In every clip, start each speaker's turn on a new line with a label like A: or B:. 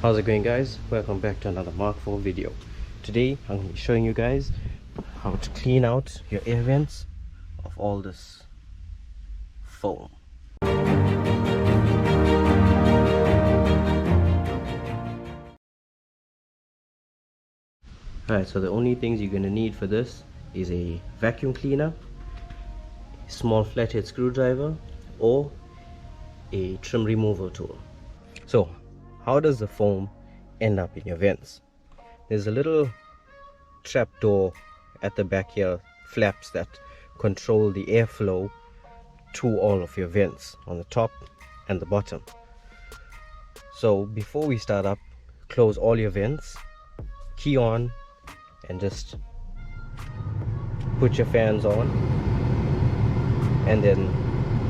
A: How's it going, guys? Welcome back to another Mark 4 video. Today I'm going to be showing you guys how to clean out your air vents of all this foam. Alright, so the only things you're going to need for this is a vacuum cleaner, a small flathead screwdriver, or a trim removal tool. So how does the foam end up in your vents? There's a little trap door at the back here, flaps that control the airflow to all of your vents on the top and the bottom. So before we start up, close all your vents, key on, and just put your fans on, and then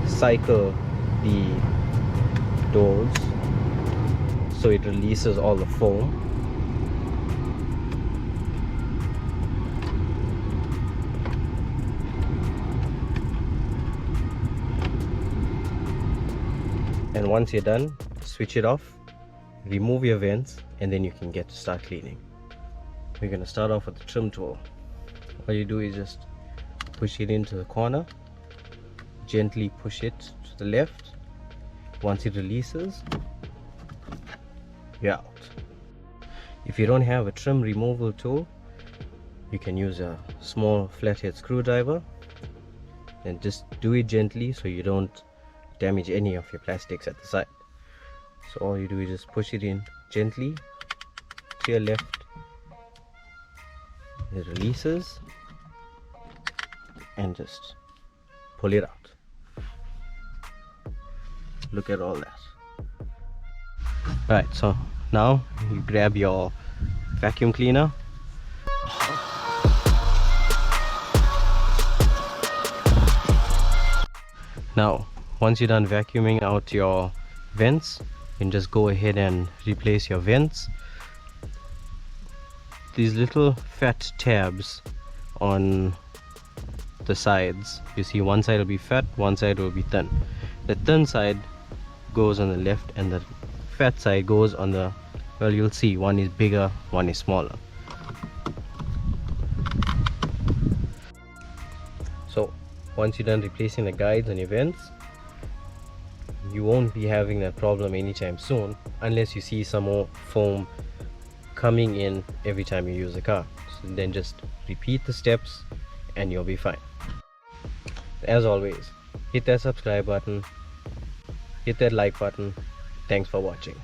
A: cycle the doors so it releases all the foam. And once you're done, switch it off, remove your vents, and then you can get to start cleaning. We're going to start off with the trim tool. All you do is just push it into the corner, gently push it to the left. Once it releases, you're out. If you don't have a trim removal tool, you can use a small flathead screwdriver and just do it gently so you don't damage any of your plastics at the side. So all you do is just push it in gently to your left. It releases, and just pull it out. Look at all that. Right, so now you grab your vacuum cleaner. Now once you're done vacuuming out your vents, you can just go ahead and replace your vents. These little fat tabs on the sides, you see one side will be fat, one side will be thin. The thin side goes on the left and the fat side goes on the, well, you'll see one is bigger, one is smaller. So once you're done replacing the guides on your vents, you won't be having that problem anytime soon, unless you see some more foam coming in every time you use the car. So then just repeat the steps and you'll be fine. As always, hit that subscribe button, hit that like button. Thanks for watching.